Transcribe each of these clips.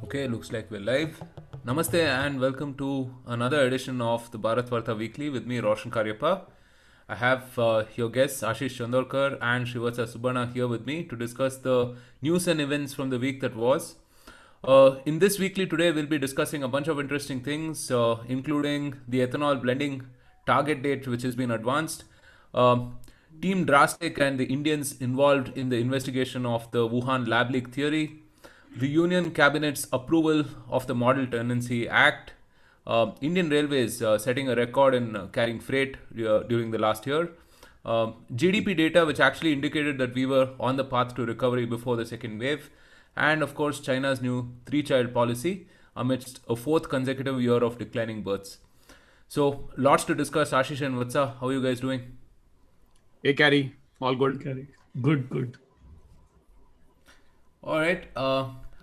Okay, looks like we're live. Namaste and welcome to another edition of the Bharatvaarta Weekly with me, Roshan Karyappa. I have your guests Ashish Chandorkar and Shivatsa Subbana here with me to discuss the news and events from the week that was. In this weekly today, we'll be discussing a bunch of interesting things, including the ethanol blending target date, which has been advanced, um, Team Drastic and the Indians involved in the investigation of the Wuhan lab leak theory, the Union Cabinet's approval of the Model Tenancy Act, Indian Railways setting a record in carrying freight during the last year, GDP data, which actually indicated that we were on the path to recovery before the second wave, and of course, China's new three child policy amidst a fourth consecutive year of declining births. So, lots to discuss. Ashish and Vatsa, how are you guys doing? Hey, Carrie, all good? Correct. Good. All right.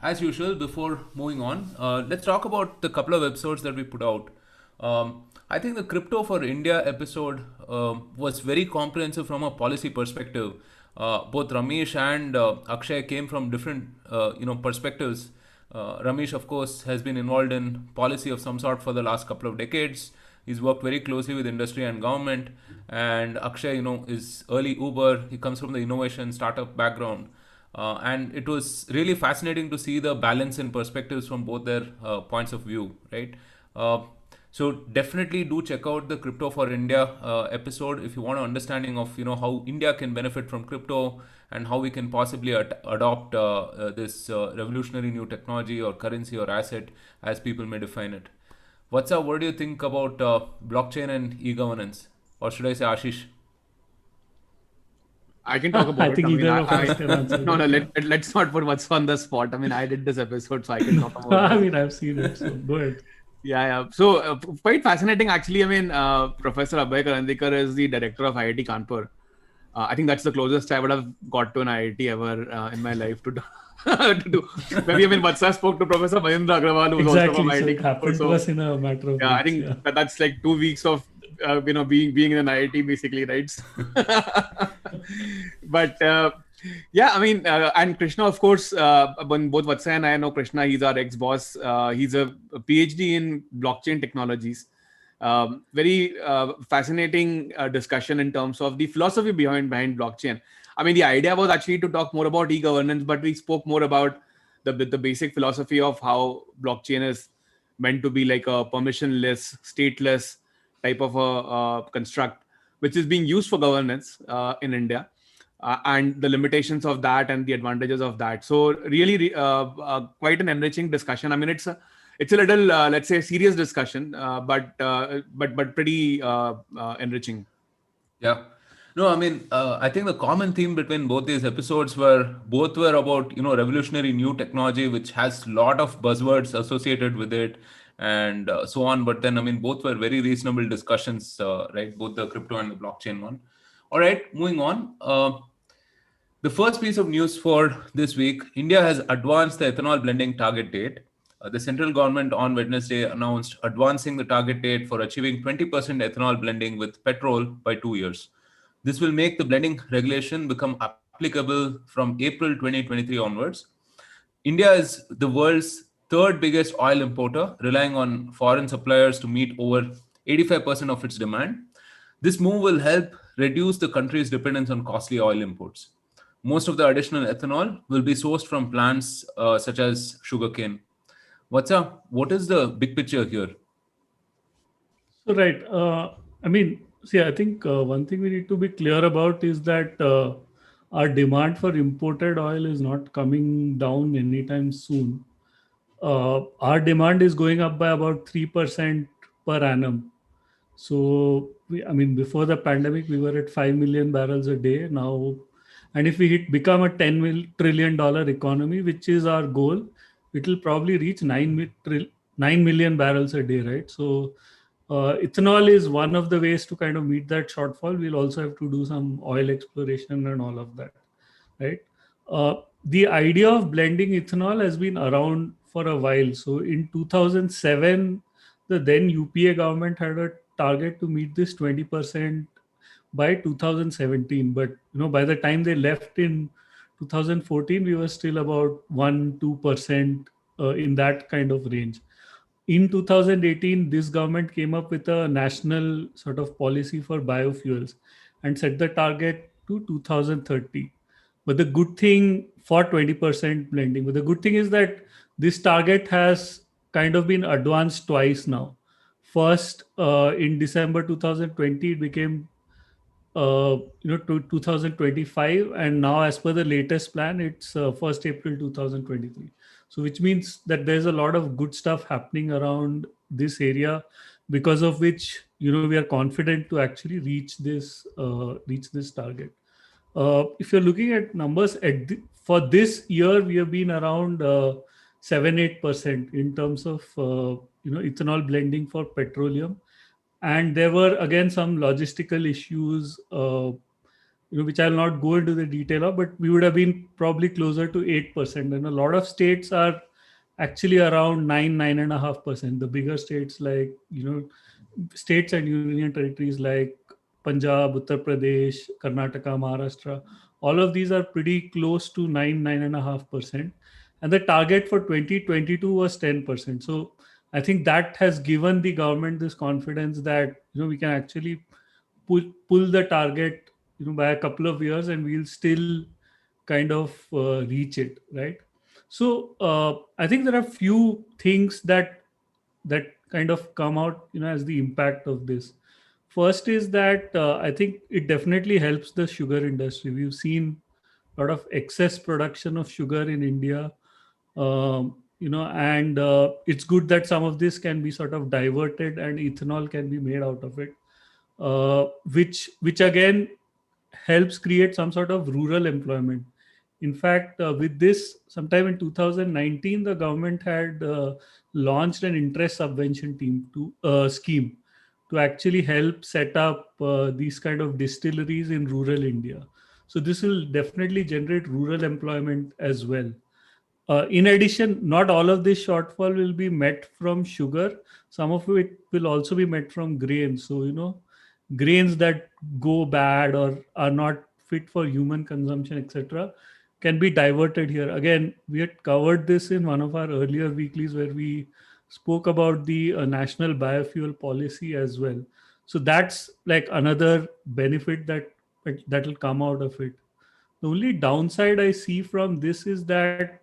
As usual, before moving on, let's talk about the couple of episodes that we put out. I think the Crypto for India episode was very comprehensive from a policy perspective. Both Ramesh and Akshay came from different, perspectives. Ramesh, of course, has been involved in policy of some sort for the last couple of decades. He's worked very closely with industry and government. And Akshay, is early Uber. He comes from the innovation startup background. And it was really fascinating to see the balance and perspectives from both their points of view, right? So definitely do check out the Crypto for India episode if you want an understanding of how India can benefit from crypto and how we can possibly adopt this revolutionary new technology or currency or asset as people may define it. What's up? What do you think about blockchain and e-governance, or should I say Ashish? I can talk about I it. think either of us can answer no, that. let's not put what's on the spot. I mean, I did this episode, so I can talk about I it. mean, I've seen it, so go ahead. Yeah. So, quite fascinating, actually. I mean, Professor Abhay Karandikar is the director of IIT Kanpur. I think that's the closest I would have got to an IIT ever in my life to do. to do. Maybe, Vatsa spoke to Professor Mahindra Agrawal, who was also Exactly. from So IIT it Kanpur. happened to us in a matter of Yeah, I weeks. think Yeah. that's like 2 weeks of being in an IIT, basically, right? But yeah, and Krishna, of course, when both Vatsa and I know Krishna, he's our ex-boss. He's a PhD in blockchain technologies. Very fascinating discussion in terms of the philosophy behind blockchain. I mean, the idea was actually to talk more about e-governance, but we spoke more about the basic philosophy of how blockchain is meant to be like a permissionless, stateless type of a construct, which is being used for governance in India, and the limitations of that and the advantages of that. So really, quite an enriching discussion. I mean, it's a little, let's say, serious discussion, but pretty enriching. Yeah. No, I think the common theme between both these episodes were both were about, revolutionary new technology, which has a lot of buzzwords associated with it and so on. But then, both were very reasonable discussions, right? Both the crypto and the blockchain one. All right, moving on. The first piece of news for this week, India has advanced the ethanol blending target date. The central government on Wednesday announced advancing the target date for achieving 20% ethanol blending with petrol by 2 years. This will make the blending regulation become applicable from April 2023 onwards. India is the world's third biggest oil importer, relying on foreign suppliers to meet over 85% of its demand. This move will help reduce the country's dependence on costly oil imports. Most of the additional ethanol will be sourced from plants such as sugarcane. What's up? What is the big picture here? So, right. I think one thing we need to be clear about is that our demand for imported oil is not coming down anytime soon. Our demand is going up by about 3% per annum. So, before the pandemic, we were at 5 million barrels a day now. And if become a $10 trillion economy, which is our goal, it will probably reach 9 million barrels a day, right? So, ethanol is one of the ways to kind of meet that shortfall. We'll also have to do some oil exploration and all of that, right? The idea of blending ethanol has been around for a while. So in 2007, the then UPA government had a target to meet this 20% by 2017. But by the time they left in 2014, we were still about 1-2% in that kind of range. In 2018, this government came up with a national sort of policy for biofuels and set the target to 2030. But the good thing for 20% blending, but the good thing is that this target has kind of been advanced twice now. First, in December 2020, it became to 2025, and now as per the latest plan it's 1st April 2023. So which means that there's a lot of good stuff happening around this area, because of which we are confident to actually reach this target. If you're looking at numbers for this year, we have been around 7-8% in terms of ethanol blending for petroleum. And there were again some logistical issues, which I'll not go into the detail of, but we would have been probably closer to 8%. And a lot of states are actually around 9.5%. The bigger states, like states and union territories like Punjab, Uttar Pradesh, Karnataka, Maharashtra, all of these are pretty close to 9.5%. And the target for 2022 was 10%. So I think that has given the government this confidence that we can actually pull the target by a couple of years, and we'll still kind of reach it, right? So I think there are few things that kind of come out as the impact of this. First is that I think it definitely helps the sugar industry. We've seen a lot of excess production of sugar in India, and it's good that some of this can be sort of diverted and ethanol can be made out of it, which again helps create some sort of rural employment. In fact, with this, sometime in 2019, the government had launched an interest subvention scheme to actually help set up these kind of distilleries in rural India. So this will definitely generate rural employment as well. In addition, not all of this shortfall will be met from sugar. Some of it will also be met from grains. So, grains that go bad or are not fit for human consumption, etc., can be diverted here. Again, we had covered this in one of our earlier weeklies where we spoke about the national biofuel policy as well. So that's like another benefit that will come out of it. The only downside I see from this is that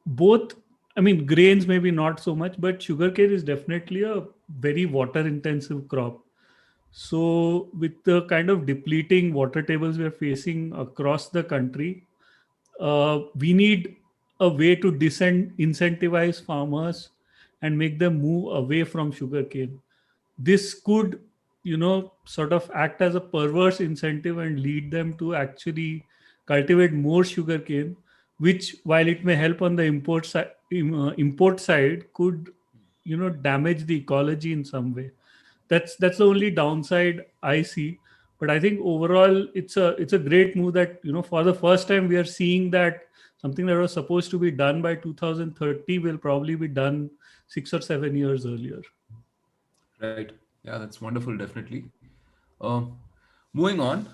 both, I mean, grains maybe not so much, but sugarcane is definitely a very water intensive crop. So with the kind of depleting water tables we are facing across the country, we need a way to incentivize farmers and make them move away from sugarcane. This could sort of act as a perverse incentive and lead them to actually cultivate more sugarcane, which, while it may help on the import side, could damage the ecology in some way. That's the only downside I see. But I think overall it's a great move that for the first time we are seeing that something that was supposed to be done by 2030 will probably be done 6 or 7 years earlier. Right. Yeah, that's wonderful, definitely. Um, Moving on,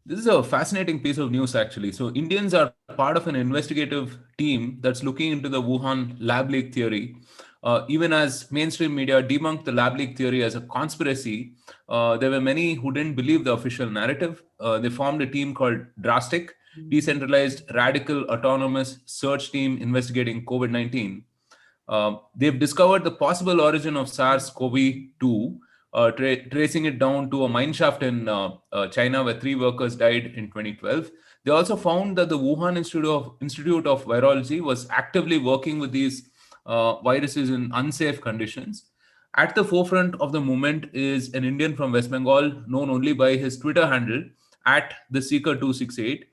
this is a fascinating piece of news, actually. So, Indians are part of an investigative team that's looking into the Wuhan lab leak theory. Even as mainstream media debunked the lab leak theory as a conspiracy, there were many who didn't believe the official narrative. They formed a team called Drastic, decentralized, radical, autonomous search team investigating COVID 19. They've discovered the possible origin of SARS-CoV-2, tracing it down to a mineshaft in China where 3 workers died in 2012. They also found that the Wuhan Institute of Virology was actively working with these viruses in unsafe conditions. At the forefront of the movement is an Indian from West Bengal, known only by his Twitter handle at the Seeker268.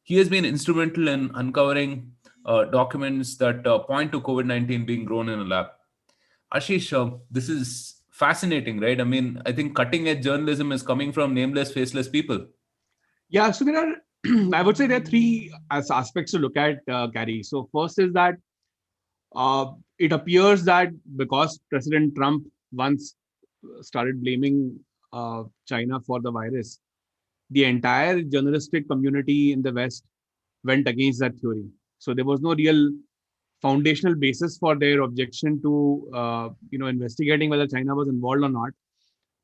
He has been instrumental in uncovering documents that point to COVID 19 being grown in a lab. Ashish, this is fascinating, right? I mean, I think cutting edge journalism is coming from nameless, faceless people. Yeah, so there are, I would say there are three aspects to look at, Gary. So first is that it appears that because President Trump once started blaming China for the virus, the entire journalistic community in the West went against that theory. So there was no real foundational basis for their objection to investigating whether China was involved or not,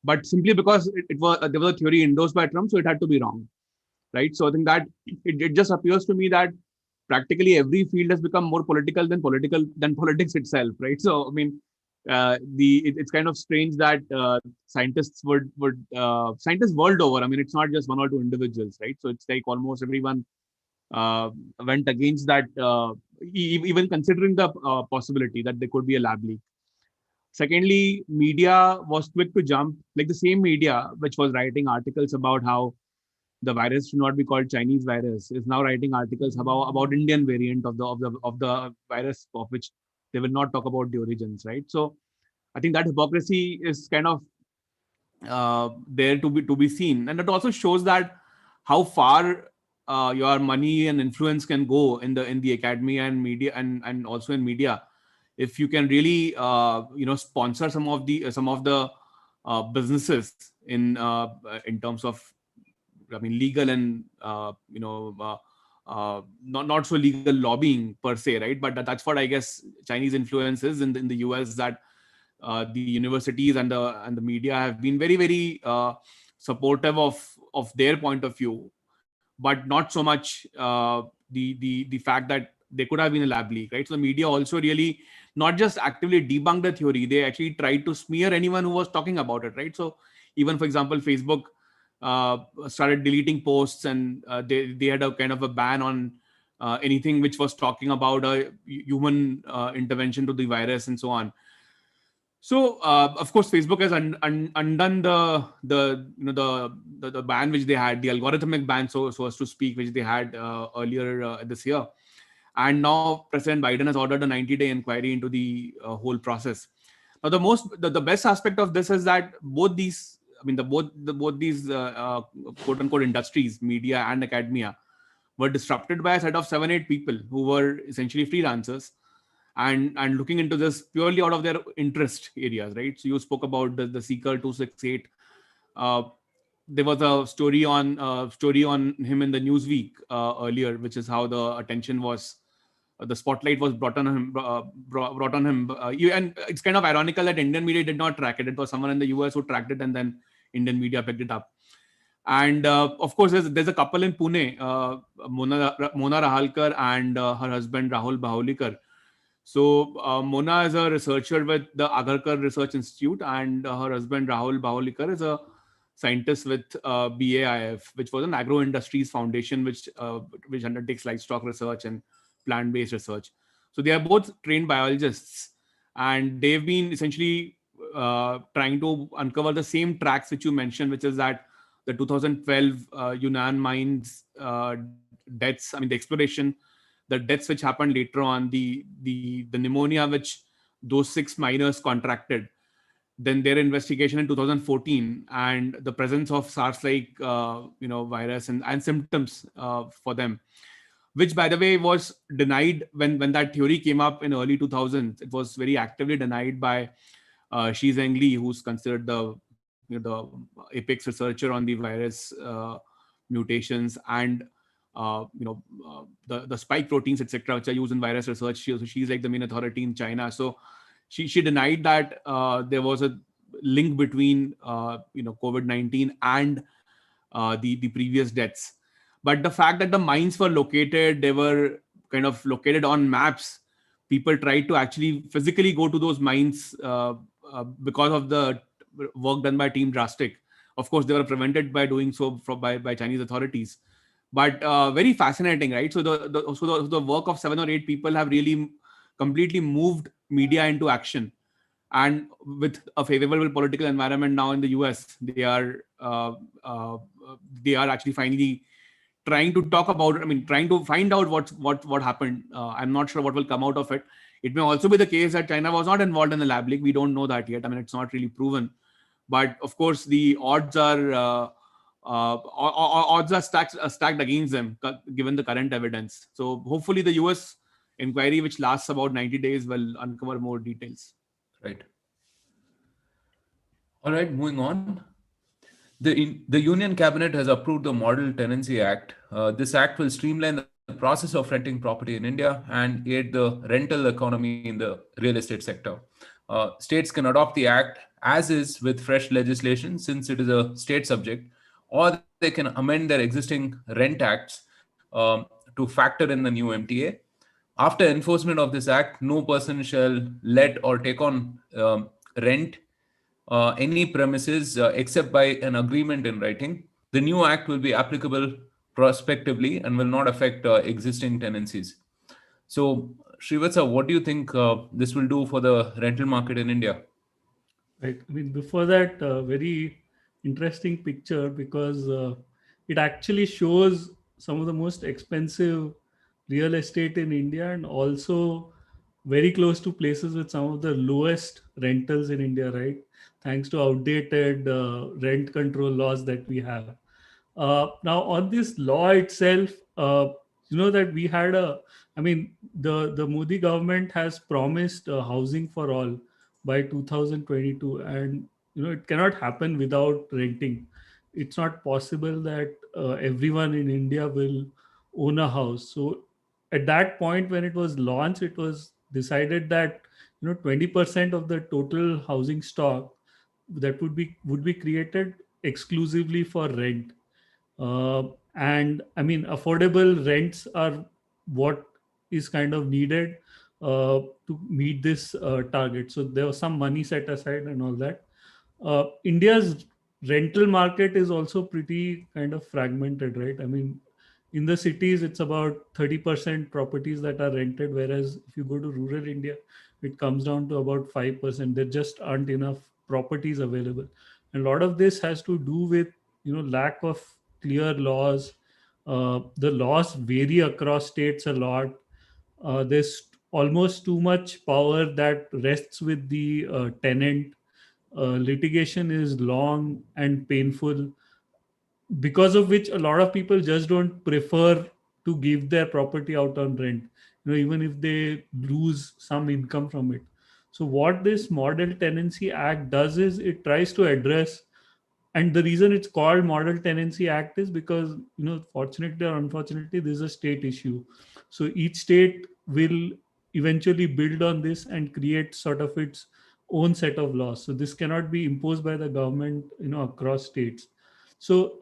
but simply because it was there was a theory endorsed by Trump, so it had to be wrong, right? So I think that it just appears to me that practically every field has become more political than politics itself, right? So I mean, it's kind of strange that scientists would scientists world over. I mean, it's not just one or two individuals, right? So it's like almost everyone uh, went against that, even considering the possibility that there could be a lab leak. Secondly, media was quick to jump, like the same media which was writing articles about how the virus should not be called Chinese virus is now writing articles about Indian variant of the virus, of which they will not talk about the origins, right? So I think that hypocrisy is kind of there to be seen, and it also shows that how far your money and influence can go in the academy and media, and also in media, if you can really sponsor some of the businesses in terms of, I mean, legal and not so legal lobbying per se, right? But that's what I guess Chinese influence is in the US, that the universities and the media have been very, very supportive of their point of view, but not so much the fact that there could have been a lab leak, right? So the media also really not just actively debunked the theory, they actually tried to smear anyone who was talking about it, right? So even, for example, Facebook started deleting posts, and they had a kind of a ban on anything which was talking about a human intervention to the virus and so on. So of course, Facebook has undone the ban which they had, the algorithmic ban, so as to speak, which they had earlier this year. And now President Biden has ordered a 90-day inquiry into the whole process. Now, the best aspect of this is that both these, I mean, both these quote unquote industries, media and academia, were disrupted by a set of 7-8 people who were essentially freelancers, and looking into this purely out of their interest areas, right? So you spoke about the Seeker 268. Uh, there was a story on him in the Newsweek earlier, which is how the attention was, the spotlight was brought on him. And it's kind of ironical that Indian media did not track it. It was someone in the US who tracked it, and then Indian media picked it up. And of course, there's a couple in Pune, Mona Rahalkar and her husband Rahul Bahulikar. So Mona is a researcher with the Agarkar Research Institute, and her husband Rahul Bahulikar is a scientist with BAIF, which was an agro industries foundation, which undertakes livestock research and plant-based research. So they are both trained biologists, and they've been essentially trying to uncover the same tracks which you mentioned, which is that the 2012 Yunnan mines deaths, I mean, the exploration, the deaths which happened later on, the pneumonia which those 6 miners contracted, then their investigation in 2014, and the presence of SARS-like virus and symptoms for them, which, by the way, was denied when that theory came up in early 2000s. It was very actively denied by Shi Zhengli, who's considered the apex researcher on the virus mutations and the spike proteins, etc., which are used in virus research. So she's like the main authority in China. So she denied that there was a link between COVID-19 and the previous deaths. But the fact that the mines were located, they were kind of located on maps. People tried to actually physically go to those mines because of the work done by Team Drastic. Of course, they were prevented by doing so by Chinese authorities. But very fascinating, right? So the work of 7 or 8 people have really completely moved media into action. And with a favorable political environment now in the US, they are actually finally trying to talk about it. I mean, trying to find out what happened. I'm not sure what will come out of it. It may also be the case that China was not involved in the lab leak. We don't know that yet. I mean, it's not really proven. But of course, the odds are stacked against them, given the current evidence. So hopefully, the US inquiry, which lasts about 90 days, will uncover more details. Right. All right, moving on. The Union Cabinet has approved the Model Tenancy Act. This act will streamline the process of renting property in India and aid the rental economy in the real estate sector. States can adopt the act as is with fresh legislation since it is a state subject, or they can amend their existing rent acts to factor in the new MTA. After enforcement of this act, no person shall let or take on rent any premises except by an agreement in writing. The new act will be applicable prospectively and will not affect existing tenancies. So, Srivatsa, what do you think this will do for the rental market in India? Right. I mean, before that, very interesting picture because it actually shows some of the most expensive real estate in India and also very close to places with some of the lowest rentals in India, right? Thanks to outdated rent control laws that we have. Now, on this law itself, you know that we had I mean, the Modi government has promised housing for all by 2022, and it cannot happen without renting. It's not possible that everyone in India will own a house. So, at that point when it was launched, it was decided that 20% of the total housing stock that would be created exclusively for rent. And I mean, affordable rents are what is kind of needed to meet this target. So there was some money set aside and all that. India's rental market is also pretty kind of fragmented, right? I mean, in the cities, it's about 30% properties that are rented, whereas if you go to rural India, it comes down to about 5%. There just aren't enough properties available. And a lot of this has to do with lack of clear laws. The laws vary across states a lot. There's almost too much power that rests with the tenant. Litigation is long and painful, because of which a lot of people just don't prefer to give their property out on rent, even if they lose some income from it. So what this Model Tenancy Act does is it tries to address, and the reason it's called Model Tenancy Act is because fortunately or unfortunately this is a state issue. So each state will eventually build on this and create sort of its own set of laws. So this cannot be imposed by the government across states. So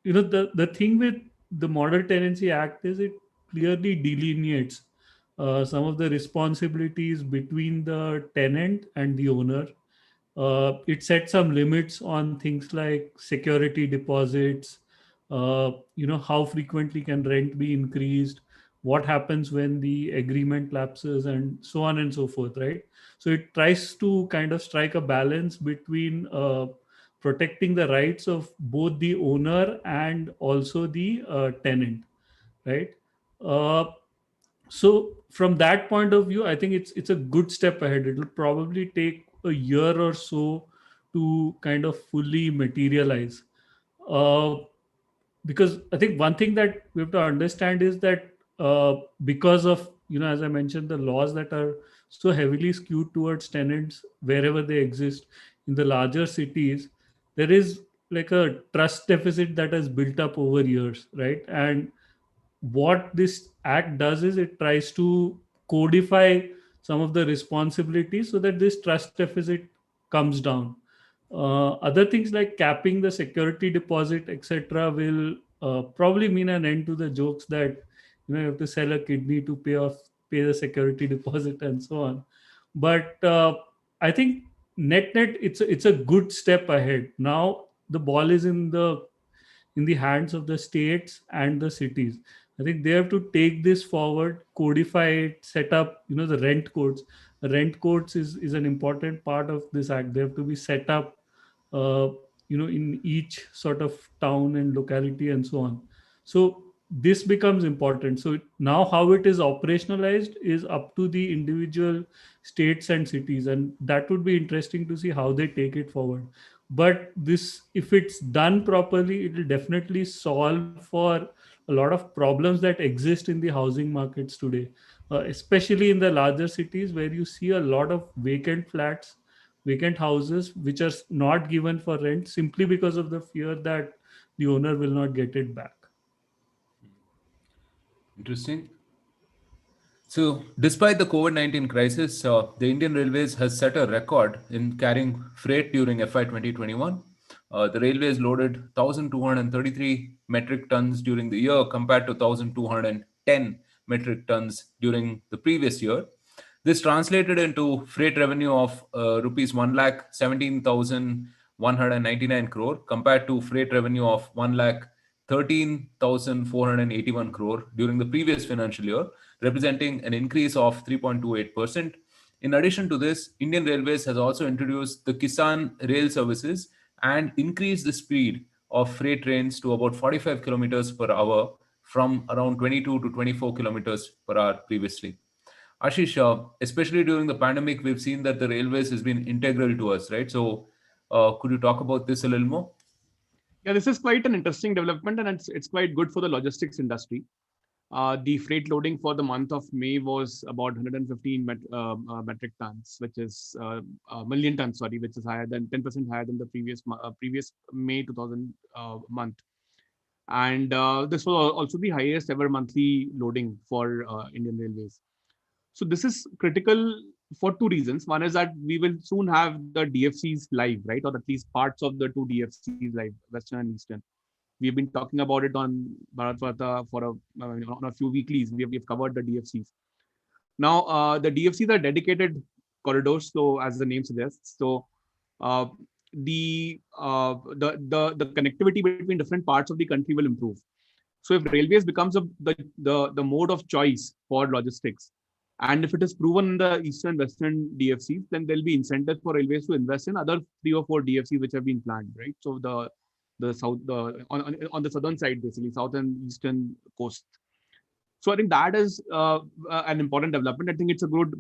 the thing with the Model Tenancy Act is it clearly delineates some of the responsibilities between the tenant and the owner. It sets some limits on things like security deposits, how frequently can rent be increased, what happens when the agreement lapses, and so on and so forth, right? So it tries to kind of strike a balance between protecting the rights of both the owner and also the tenant, right? Uh, so from that point of view, I think it's a good step ahead. It'll probably take a year or so to kind of fully materialize. uh, because I think one thing that we have to understand is that because of as I mentioned, the laws that are so heavily skewed towards tenants wherever they exist in the larger cities, there is like a trust deficit that has built up over years, right? And what this act does is it tries to codify some of the responsibilities so that this trust deficit comes down. Other things like capping the security deposit, etc., will probably mean an end to the jokes that you have to sell a kidney to pay the security deposit and so on. But I think net it's a good step ahead. Now the ball is in the hands of the states and the cities. I think they have to take this forward, codify it, set up, the rent codes. The rent codes is an important part of this act. They have to be set up, uh, in each sort of town and locality and so on. So this becomes important. So now how it is operationalized is up to the individual states and cities, and that would be interesting to see how they take it forward. But this, if it's done properly, it will definitely solve for a lot of problems that exist in the housing markets today, especially in the larger cities where you see a lot of vacant flats, vacant houses which are not given for rent simply because of the fear that the owner will not get it back. Interesting. So, despite the COVID-19 crisis, the Indian Railways has set a record in carrying freight during FY 2021. The railways loaded 1,233 metric tons during the year compared to 1,210 metric tons during the previous year. This translated into freight revenue of rupees 1 lakh 17,199 crore compared to freight revenue of 1 lakh 13,481 crore during the previous financial year, representing an increase of 3.28%. In addition to this, Indian Railways has also introduced the Kisan rail services and increased the speed of freight trains to about 45 kilometers per hour from around 22 to 24 kilometers per hour previously. Ashish, especially during the pandemic, we've seen that the railways has been integral to us, right? So, could you talk about this a little more? Yeah, this is quite an interesting development, and it's quite good for the logistics industry. The freight loading for the month of May was about 115 metric tons, which is a million tons, sorry, which is higher than 10% higher than the previous May 2000 month. And this was also the highest ever monthly loading for Indian Railways. So this is critical for two reasons. One is that we will soon have the DFCs live, right, or at least parts of the two DFCs live, Western and Eastern. We've been talking about it on Bharatvaarta for on a few weeklies. We've covered the DFCs. Now, the DFCs are dedicated corridors, so as the name suggests. So, uh, the connectivity between different parts of the country will improve. So, if railways becomes the mode of choice for logistics, and if it is proven in the Eastern Western DFCs, then there'll be incentives for railways to invest in other 3 or 4 DFCs which have been planned, right? So the south the on the southern side, basically south and eastern coast. So I think that is an important development. I think it's a good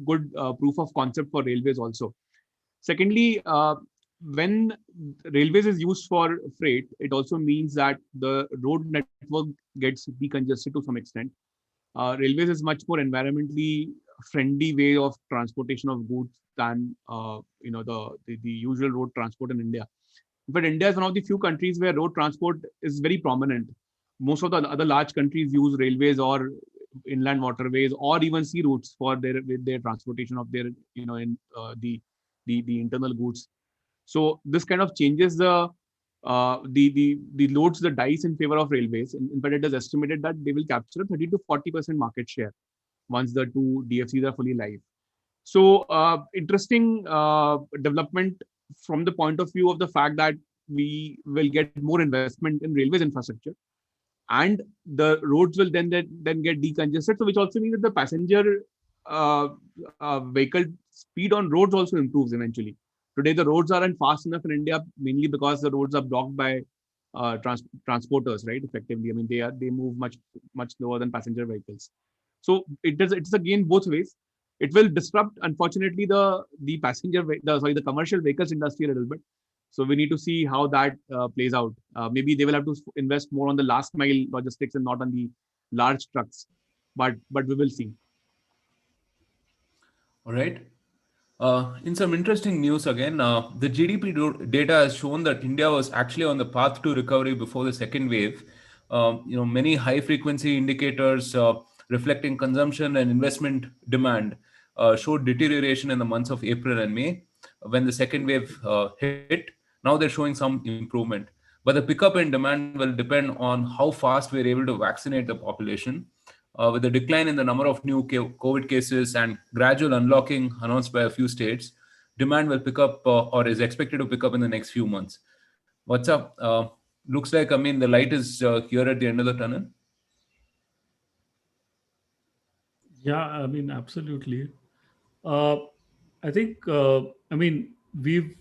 proof of concept for railways also. Secondly, when railways is used for freight, it also means that the road network gets decongested to some extent. Railways is much more environmentally friendly way of transportation of goods than the usual road transport in India. But India is one of the few countries where road transport is very prominent. Most of the other large countries use railways or inland waterways or even sea routes for their transportation of their in the internal goods. So this kind of changes the loads the dice in favor of railways. In fact, it is estimated that they will capture a 30 to 40% market share once the two DFCs are fully live. So interesting development from the point of view of the fact that we will get more investment in railways infrastructure, and the roads will then get decongested. So which also means that the passenger uh, vehicle speed on roads also improves eventually. Today the roads aren't fast enough in India, mainly because the roads are blocked by transporters, right? Effectively, I mean they move much slower than passenger vehicles. So it's again both ways. It will disrupt, unfortunately, the the commercial vehicles industry a little bit. So we need to see how that plays out. Maybe they will have to invest more on the last mile logistics and not on the large trucks. But we will see. All right. In some interesting news again, the GDP data has shown that India was actually on the path to recovery before the second wave. Many high frequency indicators reflecting consumption and investment demand showed deterioration in the months of April and May when the second wave hit. Now they're showing some improvement. But the pickup in demand will depend on how fast we're able to vaccinate the population. With the decline in the number of new COVID cases and gradual unlocking announced by a few states, demand will pick up or is expected to pick up in the next few months. What's up? Looks like, I mean, the light is here at the end of the tunnel. Yeah, I mean, absolutely. Uh, I think, I mean, we've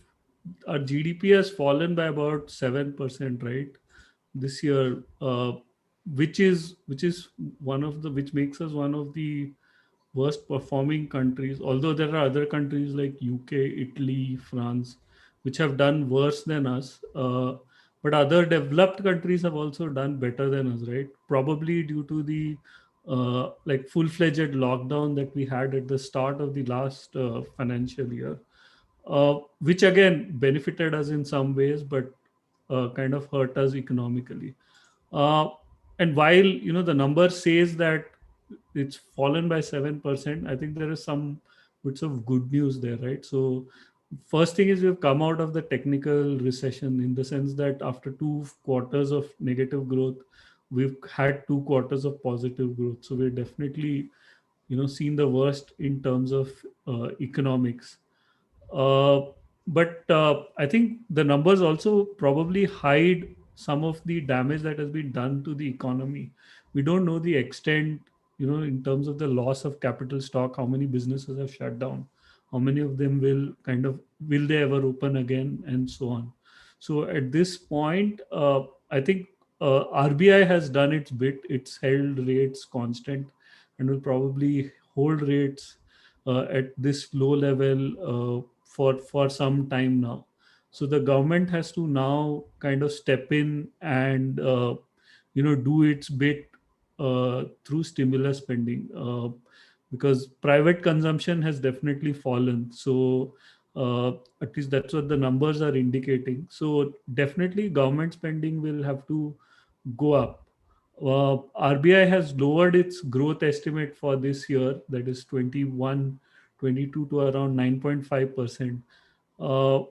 our GDP has fallen by about 7%, right, this year, which is one of the which makes us one of the worst performing countries. Although there are other countries like UK, Italy, France, which have done worse than us. But other developed countries have also done better than us, right? Probably due to the like full-fledged lockdown that we had at the start of the last financial year, which again benefited us in some ways, but kind of hurt us economically. Uh, and while the number says that it's fallen by 7%. I think there is some bits of good news there, right? So first thing is we've come out of the technical recession in the sense that after 2 quarters of negative growth, we've had 2 quarters of positive growth. So we're definitely, seen the worst in terms of economics. uh, but I think the numbers also probably hide some of the damage that has been done to the economy. We don't know the extent, in terms of the loss of capital stock, how many businesses have shut down, how many of them will they ever open again, and so on. So at this point, I think RBI has done its bit. It's held rates constant and will probably hold rates at this low level for some time now. So the government has to now kind of step in and do its bit through stimulus spending, because private consumption has definitely fallen. So at least that's what the numbers are indicating. So definitely government spending will have to go up. RBI has lowered its growth estimate for this year, that is 21, 22, to around 9.5%.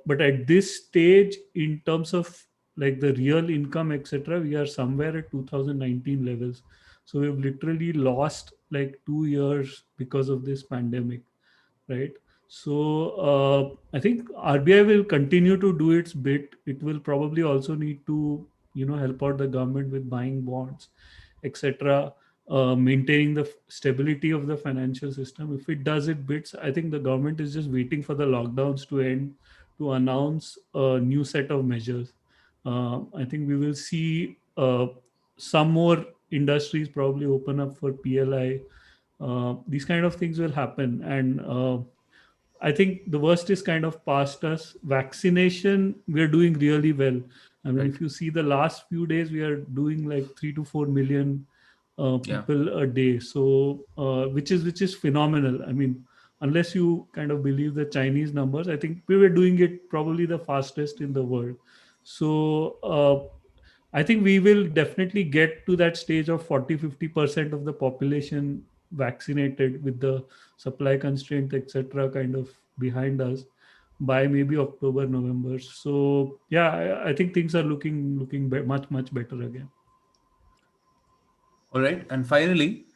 But at this stage, in terms of like the real income, etc., we are somewhere at 2019 levels. So we've literally lost like 2 years because of this pandemic, right? So I think RBI will continue to do its bit. It will probably also need to, help out the government with buying bonds, etc., maintaining the stability of the financial system. If it does it bits, I think the government is just waiting for the lockdowns to end to announce a new set of measures. I think we will see some more industries probably open up for PLI. These kind of things will happen, and I think the worst is kind of past us. Vaccination, we're doing really well. I mean, Right. if you see the last few days, we are doing like 3 to 4 million Yeah. people a day. So, which is phenomenal. I mean, unless you kind of believe the Chinese numbers, I think we were doing it probably the fastest in the world. So, I think we will definitely get to that stage of 40-50% of the population vaccinated with the supply constraint, etc., kind of behind us by maybe October, November. So yeah, I think things are looking much better again. All right. And finally,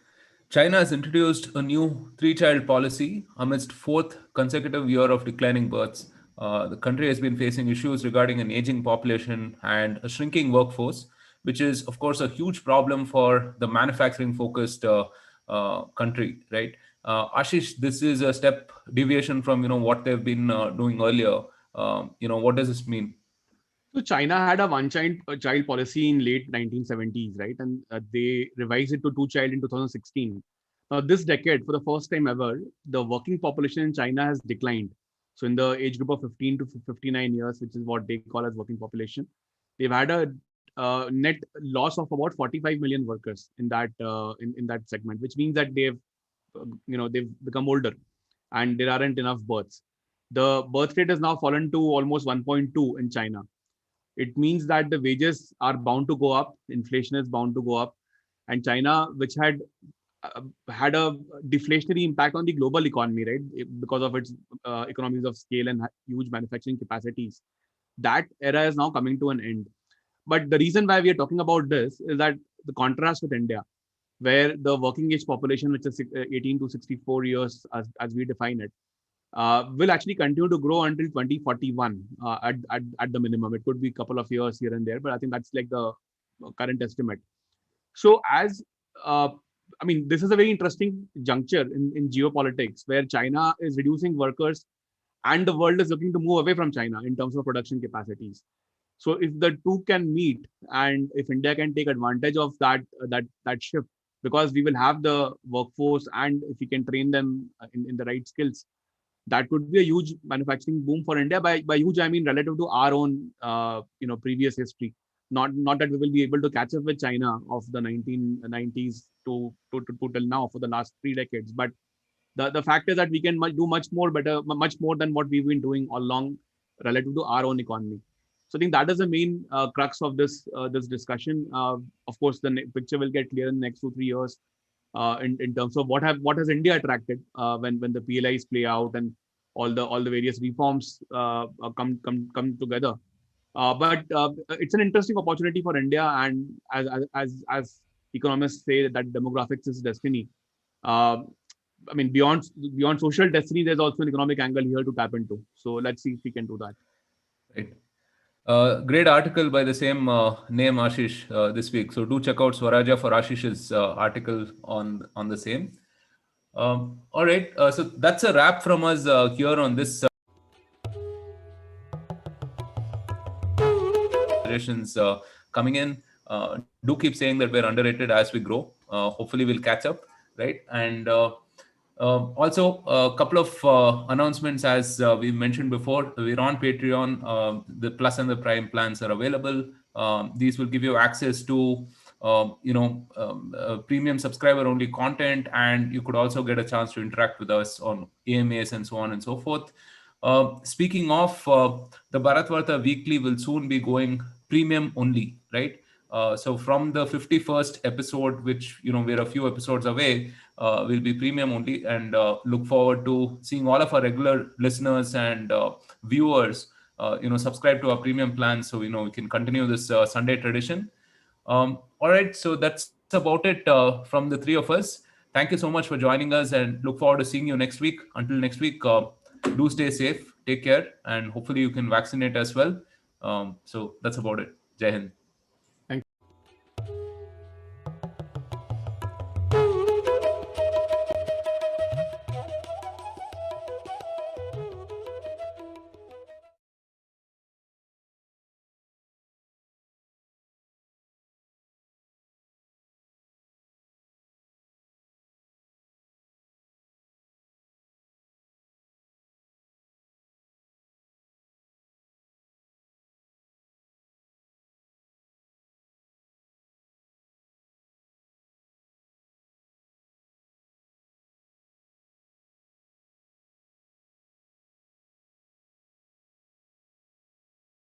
China has introduced a new three-child policy amidst fourth consecutive year of declining births. The country has been facing issues regarding an aging population and a shrinking workforce, which is, of course, a huge problem for the manufacturing-focused country, right? Ashish, this is a step deviation from what they've been doing earlier. What does this mean? So China had a one child policy in late 1970s, right? And they revised it to two child in 2016. Now, this decade, for the first time ever, the working population in China has declined. So in the age group of 15 to 59 years, which is what they call as working population, they've had a net loss of about 45 million workers in that segment, which means that they've become older and there aren't enough births. The birth rate has now fallen to almost 1.2 in China. It means that the wages are bound to go up, inflation is bound to go up, and China, which had a deflationary impact on the global economy, right, because of its economies of scale and huge manufacturing capacities, that era is now coming to an end. But the reason why we are talking about this is that the contrast with India, where the working age population, which is 18 to 64 years as we define it, will actually continue to grow until 2041 at the minimum. It could be a couple of years here and there, but I think that's like the current estimate. So uh, this is a very interesting juncture in geopolitics where China is reducing workers and the world is looking to move away from China in terms of production capacities. So if the two can meet and if India can take advantage of that shift, because we will have the workforce and if we can train them in the right skills, that could be a huge manufacturing boom for India. By huge, I mean relative to our own previous history. Not that we will be able to catch up with China of the 1990s to till now for the last 3 decades, but the fact is that we can do much more better, much more than what we've been doing all along relative to our own economy. So I think that is the main crux of this discussion. Of course, the picture will get clear in the next 2-3 years in terms of what has India attracted when the PLIs play out and all the various reforms come together. But it's an interesting opportunity for India, and as economists say that demographics is destiny. Uh, I mean, beyond social destiny, there's also an economic angle here to tap into. So let's see if we can do that. Right. Great article by the same name, Ashish, this week. So do check out Swaraja for Ashish's article on the same. All right. So that's a wrap from us here on this generations coming in. Do keep saying that we're underrated as we grow. Hopefully, we'll catch up, right? And also, a couple of announcements as we mentioned before. We're on Patreon. The Plus and the Prime plans are available. These will give you access to premium subscriber only content, and you could also get a chance to interact with us on AMAs and so on and so forth. Speaking of, the Bharatvaarta Weekly will soon be going premium only, right? So from the 51st episode, which we're a few episodes away, will be premium only, and look forward to seeing all of our regular listeners and viewers, subscribe to our premium plan, so we can continue this Sunday tradition. All right, so that's about it from the three of us. Thank you so much for joining us, and look forward to seeing you next week. Until next week, do stay safe, take care, and hopefully you can vaccinate as well. So that's about it. Jai Hind.